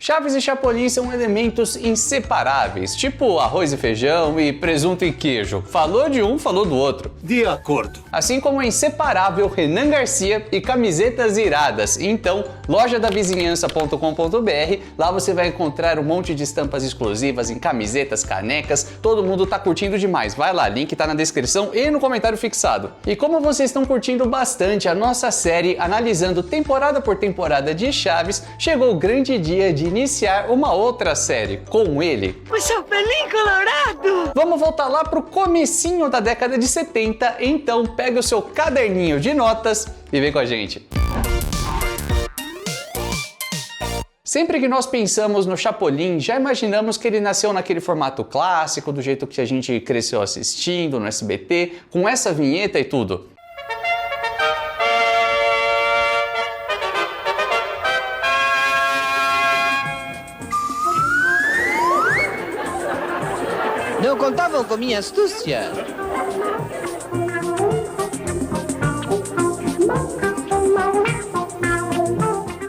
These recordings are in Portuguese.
Chaves e Chapolin são elementos inseparáveis, tipo arroz e feijão e presunto e queijo. Falou de um, falou do outro. De acordo. Assim como é inseparável Renan Garcia e camisetas iradas. Então, lojadavizinhança.com.br, lá você vai encontrar um monte de estampas exclusivas em camisetas, canecas, todo mundo tá curtindo demais. Vai lá, link tá na descrição e no comentário fixado. E como vocês estão curtindo bastante a nossa série analisando temporada por temporada de Chaves, chegou o grande dia de iniciar uma outra série com ele, O Chapelin Colorado! Vamos voltar lá pro comecinho da década de 70, então pega o seu caderninho de notas e vem com a gente. Sempre que nós pensamos no Chapolin, já imaginamos que ele nasceu naquele formato clássico, do jeito que a gente cresceu assistindo no SBT, com essa vinheta e tudo. Não contavam com minha astúcia.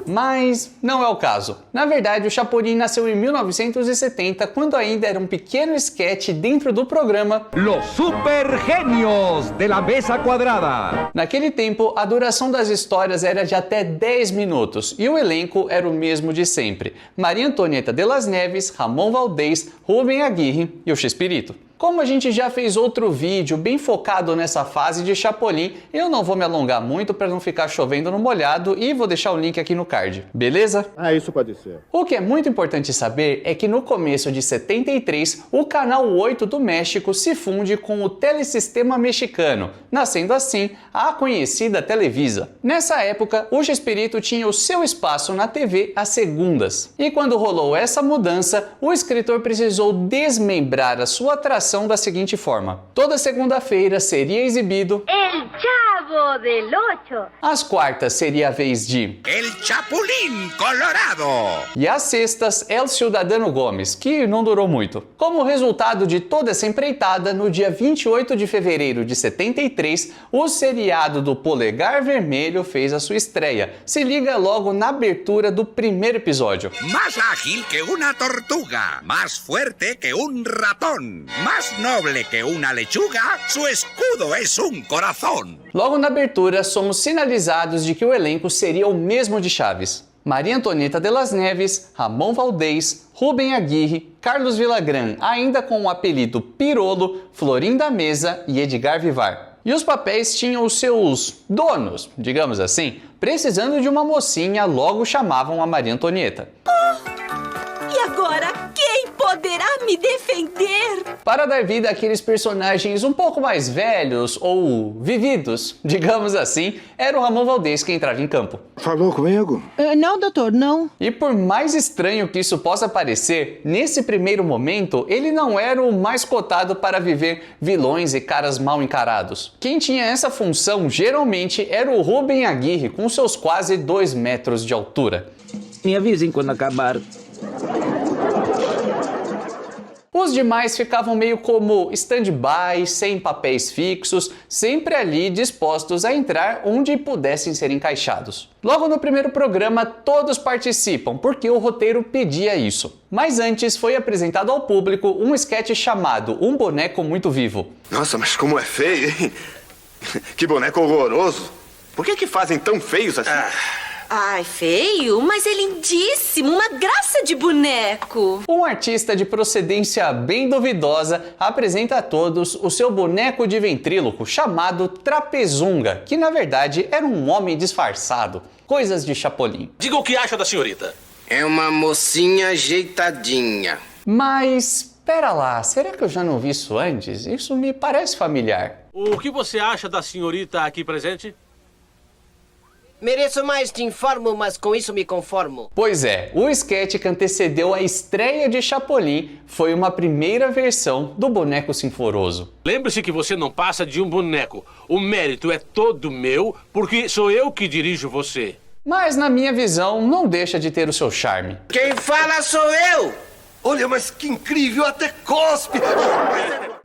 Mas não é o caso. Na verdade, o Chapolin nasceu em 1970, quando ainda era um pequeno esquete dentro do programa Los Super Genios de la Mesa Quadrada. Naquele tempo, a duração das histórias era de até 10 minutos e o elenco era o mesmo de sempre. Maria Antonieta de las Neves, Ramon Valdez, Rubem Aguirre e o Chespirito. Como a gente já fez outro vídeo bem focado nessa fase de Chapolin, eu não vou me alongar muito para não ficar chovendo no molhado e vou deixar o link aqui no card, beleza? Ah, isso pode ser. O que é muito importante saber é que no começo de 73, o Canal 8 do México se funde com o Telesistema Mexicano, nascendo assim a conhecida Televisa. Nessa época, o Chespirito tinha o seu espaço na TV às segundas. E quando rolou essa mudança, o escritor precisou desmembrar a sua atração da seguinte forma: toda segunda-feira seria exibido El Chavo del Ocho. às quartas seria a vez de El Chapulín Colorado. e às sextas El Ciudadano Gomes, que não durou muito. Como resultado de toda essa empreitada, no dia 28 de fevereiro de 73, o seriado do Polegar Vermelho fez a sua estreia. Se liga logo na abertura do primeiro episódio. Más ágil que una tortuga, más fuerte que un ratón, más noble que una lechuga, su escudo es un corazón. Logo na abertura, somos sinalizados de que o elenco seria o mesmo de Chaves. Maria Antonieta de las Neves, Ramon Valdez, Rubem Aguirre, Carlos Villagrán, ainda com o apelido Pirolo, Florinda Mesa e Edgar Vivar. E os papéis tinham os seus donos, digamos assim. Precisando de uma mocinha, logo chamavam a Maria Antonieta. E agora, quem poderá me defender? Para dar vida àqueles personagens um pouco mais velhos ou vividos, digamos assim, era o Ramon Valdez que entrava em campo. Falou comigo? Não, doutor, não. E por mais estranho que isso possa parecer, nesse primeiro momento ele não era o mais cotado para viver vilões e caras mal encarados. Quem tinha essa função geralmente era o Rubem Aguirre, com seus quase 2 metros de altura. Me avisem quando acabar. Os demais ficavam meio como stand-by, sem papéis fixos, sempre ali dispostos a entrar onde pudessem ser encaixados. Logo no primeiro programa, todos participam, porque o roteiro pedia isso. Mas antes foi apresentado ao público um esquete chamado Um Boneco Muito Vivo. Nossa, mas como é feio, hein? Que boneco horroroso. Por que fazem tão feios assim? Ai, feio, mas é lindíssimo, uma graça de boneco. Um artista de procedência bem duvidosa apresenta a todos o seu boneco de ventríloco chamado Trapezunga, que na verdade era um homem disfarçado. Coisas de Chapolin. Diga o que acha da senhorita. É uma mocinha ajeitadinha. Mas, pera lá, será que eu já não vi isso antes? Isso me parece familiar. O que você acha da senhorita aqui presente? Mereço mais, te informo, mas com isso me conformo. Pois é, o esquete que antecedeu a estreia de Chapolin foi uma primeira versão do boneco sinforoso. Lembre-se que você não passa de um boneco. O mérito é todo meu, porque sou eu que dirijo você. Mas na minha visão, não deixa de ter o seu charme. Quem fala sou eu, Olha, mas que incrível, até cospe!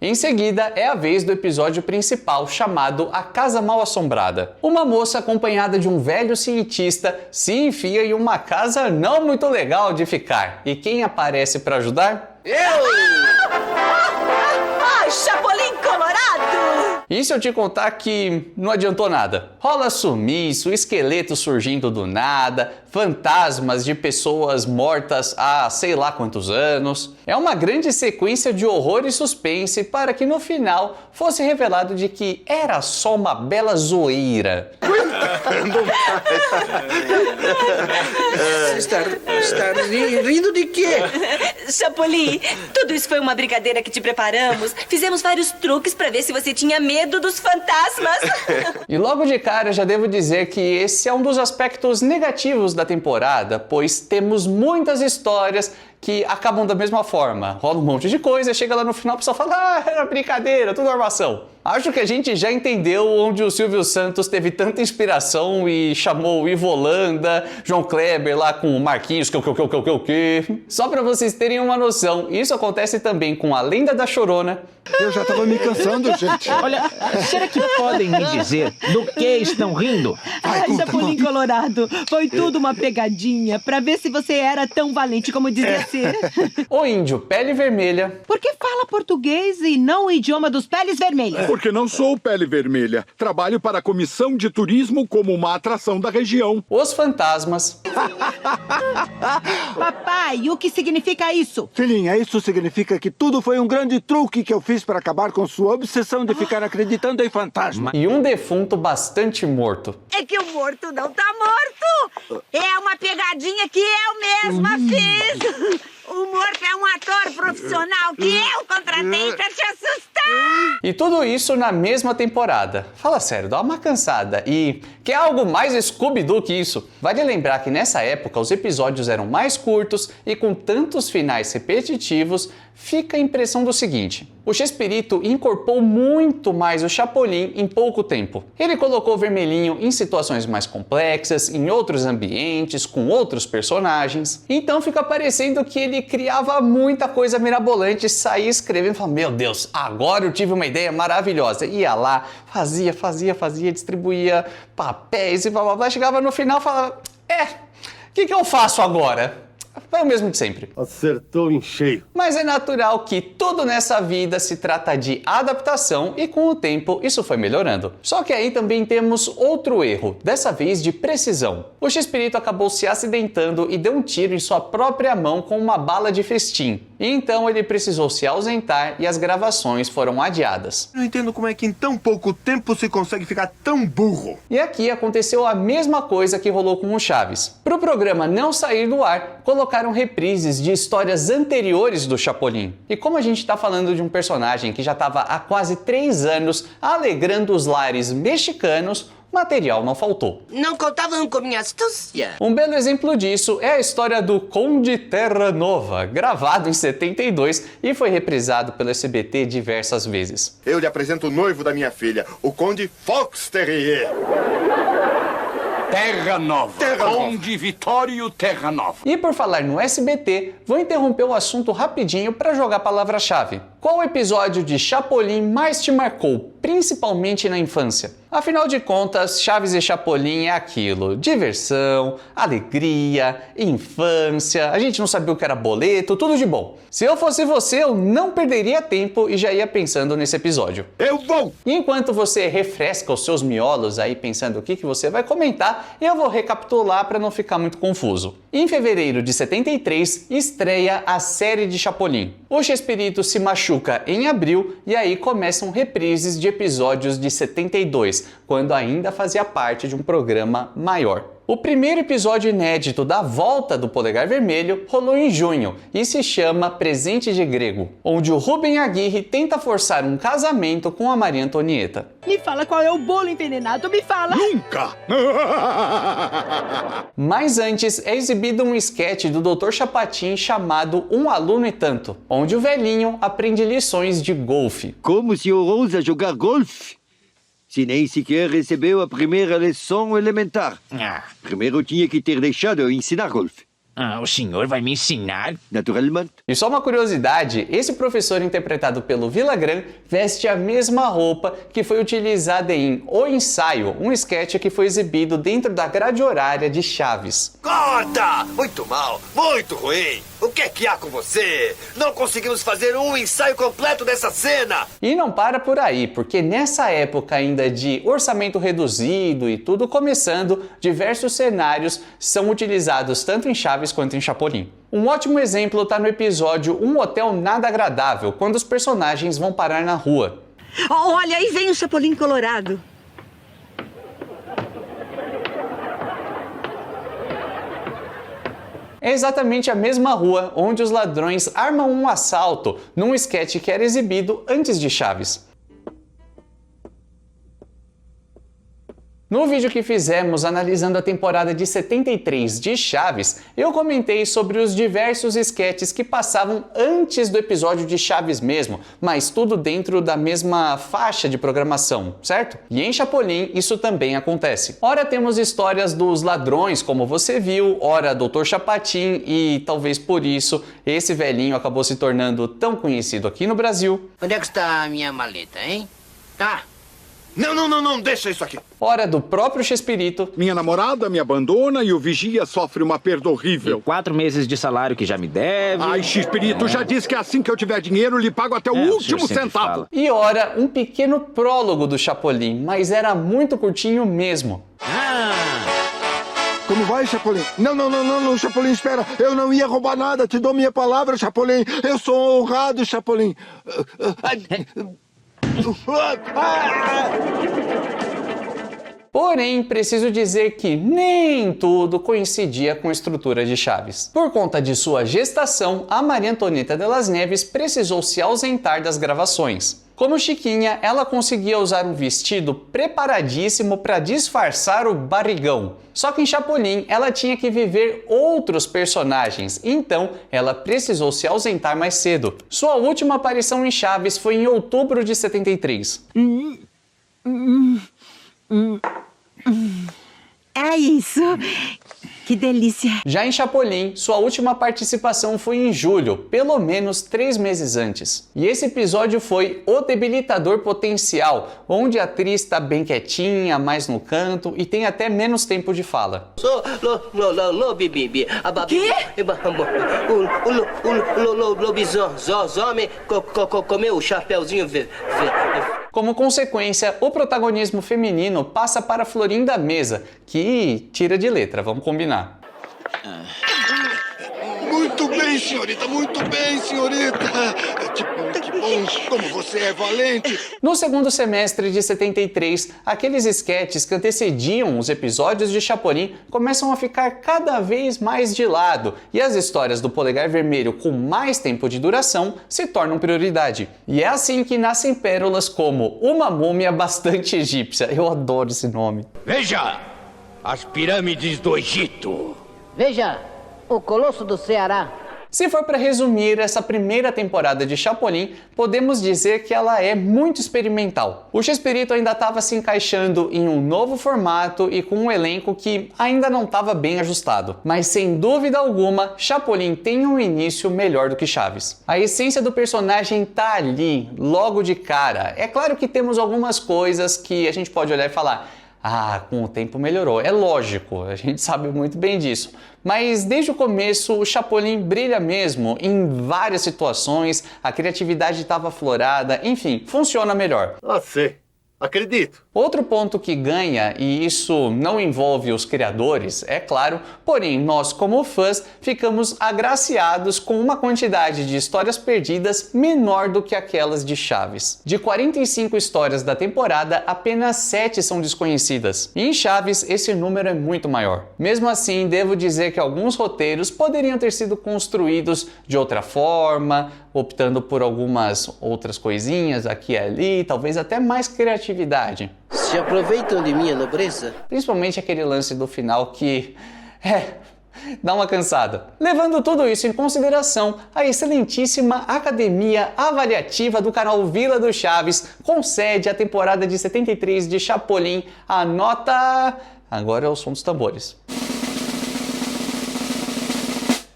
Em seguida, é a vez do episódio principal chamado A Casa Mal Assombrada. Uma moça acompanhada de um velho cientista se enfia em uma casa não muito legal de ficar. E quem aparece para ajudar? Ai, Chapolin Colorado! E se eu te contar que não adiantou nada? Rola sumiço, esqueletos surgindo do nada, fantasmas de pessoas mortas há sei lá quantos anos. É uma grande sequência de horror e suspense para que no final fosse revelado de que era só uma bela zoeira. Está rindo de quê? Chapolin, tudo isso foi uma brincadeira que te preparamos. Fizemos vários truques para ver se você tinha medo dos fantasmas. E logo de cara já devo dizer que esse é um dos aspectos negativos da temporada, pois temos muitas histórias que acabam da mesma forma. Rola um monte de coisa, chega lá no final, o pessoal fala, era brincadeira, tudo armação. Acho que a gente já entendeu onde o Silvio Santos teve tanta inspiração e chamou o Ivo Holanda, João Kleber lá com o Marquinhos, que. Só pra vocês terem uma noção, isso acontece também com a Lenda da Chorona. Eu já tava me cansando, gente. Olha, será que podem me dizer do que estão rindo? Ai, Chapolin Colorado, foi tudo uma pegadinha pra ver se você era tão valente como dizia ser. O índio Pele Vermelha. Por que fala português e não o idioma dos peles vermelhas? Porque não sou Pele Vermelha. Trabalho para a Comissão de Turismo como uma atração da região. Os Fantasmas. Papai, o que significa isso? Filhinha, isso significa que tudo foi um grande truque que eu fiz para acabar com sua obsessão de ficar acreditando em fantasma. E um defunto bastante morto. É que o morto não tá morto! É uma pegadinha que eu mesma fiz! O morto é um ator profissional que eu contratei pra te assustar! E tudo isso na mesma temporada. Fala sério, dá uma cansada. E quer algo mais Scooby-Doo que isso? Vale lembrar que nessa época os episódios eram mais curtos e com tantos finais repetitivos, fica a impressão do seguinte: o Chespirito incorporou muito mais o Chapolin em pouco tempo. Ele colocou o Vermelhinho em situações mais complexas, em outros ambientes, com outros personagens. Então fica parecendo que ele criava muita coisa mirabolante, saía escrevendo e falava, meu Deus, agora eu tive uma ideia maravilhosa. Ia lá, fazia, distribuía papéis e blá blá blá. Chegava no final e falava, o que eu faço agora? Foi o mesmo de sempre. Acertou em cheio. Mas é natural que tudo nessa vida se trata de adaptação e com o tempo isso foi melhorando. Só que aí também temos outro erro, dessa vez de precisão. O Chespirito acabou se acidentando e deu um tiro em sua própria mão com uma bala de festim. E então ele precisou se ausentar e as gravações foram adiadas. Não entendo como é que em tão pouco tempo se consegue ficar tão burro. E aqui aconteceu a mesma coisa que rolou com o Chaves. Para o programa não sair do ar, colocaram reprises de histórias anteriores do Chapolin. E como a gente está falando de um personagem que já estava há quase 3 anos alegrando os lares mexicanos, material não faltou. Não contavam com minha astúcia. Um belo exemplo disso é a história do Conde Terra Nova, gravado em 72 e foi reprisado pelo SBT diversas vezes. Eu lhe apresento o noivo da minha filha, o Conde Fox Terrier. Terra Nova. Conde Vitório Terra Nova. E por falar no SBT, vou interromper o assunto rapidinho para jogar a palavra-chave. Qual episódio de Chapolin mais te marcou, principalmente na infância? Afinal de contas, Chaves e Chapolin é aquilo: diversão, alegria, infância, a gente não sabia o que era boleto, tudo de bom. Se eu fosse você, eu não perderia tempo e já ia pensando nesse episódio. Eu vou! E enquanto você refresca os seus miolos aí pensando o que você vai comentar, eu vou recapitular para não ficar muito confuso. Em fevereiro de 73, estreia a série de Chapolin. O Chespirito se machuca em abril e aí começam reprises de episódios de 72, quando ainda fazia parte de um programa maior. O primeiro episódio inédito da volta do Polegar Vermelho rolou em junho e se chama Presente de Grego, onde o Rubem Aguirre tenta forçar um casamento com a Maria Antonieta. Me fala qual é o bolo envenenado, me fala! Nunca! Mas antes é exibido um esquete do Dr. Chapatin chamado Um Aluno e Tanto, onde o velhinho aprende lições de golfe. Como se ousa jogar golfe? Se nem sequer recebeu a primeira lição elementar. Primeiro tinha que ter deixado eu ensinar golfe. O senhor vai me ensinar? Naturalmente. E só uma curiosidade, esse professor interpretado pelo Villagrán veste a mesma roupa que foi utilizada em O Ensaio, um esquete que foi exibido dentro da grade horária de Chaves. Corta! Muito mal, muito ruim. O que é que há com você? Não conseguimos fazer um ensaio completo dessa cena. E não para por aí, porque nessa época ainda de orçamento reduzido e tudo começando, diversos cenários são utilizados tanto em Chaves quanto em Chapolin. Um ótimo exemplo está no episódio Um Hotel Nada Agradável, quando os personagens vão parar na rua. Olha, aí vem o Chapolin Colorado. É exatamente a mesma rua onde os ladrões armam um assalto num esquete que era exibido antes de Chaves. No vídeo que fizemos analisando a temporada de 73 de Chaves, eu comentei sobre os diversos esquetes que passavam antes do episódio de Chaves mesmo, mas tudo dentro da mesma faixa de programação, certo? E em Chapolin isso também acontece. Ora temos histórias dos ladrões, como você viu, ora Dr. Chapatin, e talvez por isso esse velhinho acabou se tornando tão conhecido aqui no Brasil. Onde é que está a minha maleta, hein? Tá. Não, deixa isso aqui. Ora do próprio Chespirito. Minha namorada me abandona e o vigia sofre uma perda horrível. 4 meses de salário que já me deve. Ai, Chespirito, já disse que assim que eu tiver dinheiro, lhe pago até o último centavo. E ora, um pequeno prólogo do Chapolin, mas era muito curtinho mesmo. Como vai, Chapolin? Não, Chapolin, espera. Eu não ia roubar nada, te dou minha palavra, Chapolin. Eu sou honrado, Chapolin. Porém, preciso dizer que nem tudo coincidia com a estrutura de Chaves. Por conta de sua gestação, a Maria Antonieta de las Neves precisou se ausentar das gravações. Como Chiquinha, ela conseguia usar um vestido preparadíssimo para disfarçar o barrigão. Só que em Chapolin, ela tinha que viver outros personagens, então ela precisou se ausentar mais cedo. Sua última aparição em Chaves foi em outubro de 73. É isso. Que delícia. Já em Chapolin, sua última participação foi em julho, pelo menos 3 meses antes. E esse episódio foi O Debilitador Potencial, onde a atriz está bem quietinha, mais no canto e tem até menos tempo de fala. O lobisomem comeu o chapeuzinho verde. Como consequência, o protagonismo feminino passa para Florinda Mesa, que tira de letra, vamos combinar. Muito bem, senhorita, Que bom, como você é valente. No segundo semestre de 73, aqueles esquetes que antecediam os episódios de Chapolin começam a ficar cada vez mais de lado e as histórias do Polegar Vermelho com mais tempo de duração se tornam prioridade. E é assim que nascem pérolas como Uma Múmia Bastante Egípcia. Eu adoro esse nome. Veja, as pirâmides do Egito. Veja, o Colosso do Ceará. Se for para resumir essa primeira temporada de Chapolin, podemos dizer que ela é muito experimental. O Chespirito ainda estava se encaixando em um novo formato e com um elenco que ainda não estava bem ajustado. Mas sem dúvida alguma, Chapolin tem um início melhor do que Chaves. A essência do personagem tá ali, logo de cara. É claro que temos algumas coisas que a gente pode olhar e falar: ah, com o tempo melhorou. É lógico, a gente sabe muito bem disso. Mas desde o começo o Chapolin brilha mesmo, em várias situações, a criatividade estava aflorada, enfim, funciona melhor. Sei. Acredito. Outro ponto que ganha, e isso não envolve os criadores, é claro, porém nós como fãs ficamos agraciados com uma quantidade de histórias perdidas menor do que aquelas de Chaves. De 45 histórias da temporada, apenas 7 são desconhecidas. E em Chaves esse número é muito maior. Mesmo assim, devo dizer que alguns roteiros poderiam ter sido construídos de outra forma, optando por algumas outras coisinhas aqui e ali, talvez até mais criatividade. Se aproveitam de minha nobreza? Principalmente aquele lance do final que... dá uma cansada. Levando tudo isso em consideração, a excelentíssima Academia Avaliativa do canal Vila do Chaves concede a temporada de 73 de Chapolin a nota... Agora é o som dos tambores.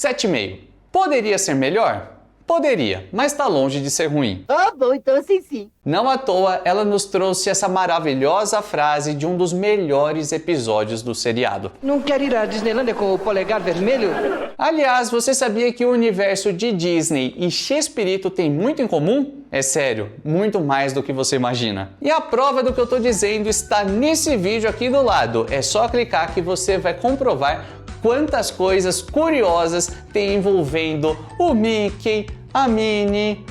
7,5. Poderia ser melhor? Poderia, mas está longe de ser ruim. Ah, bom, então assim sim. Não à toa, ela nos trouxe essa maravilhosa frase de um dos melhores episódios do seriado. Não quer ir à Disneylândia com o polegar vermelho? Aliás, você sabia que o universo de Disney e Chespirito tem muito em comum? É sério, muito mais do que você imagina. E a prova do que eu tô dizendo está nesse vídeo aqui do lado. É só clicar que você vai comprovar quantas coisas curiosas tem envolvendo o Mickey, a Minnie,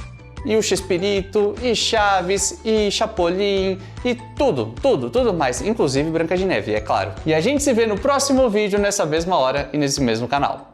e o Chespirito, e Chaves, e Chapolin, e tudo mais, inclusive Branca de Neve, é claro. E a gente se vê no próximo vídeo, nessa mesma hora e nesse mesmo canal.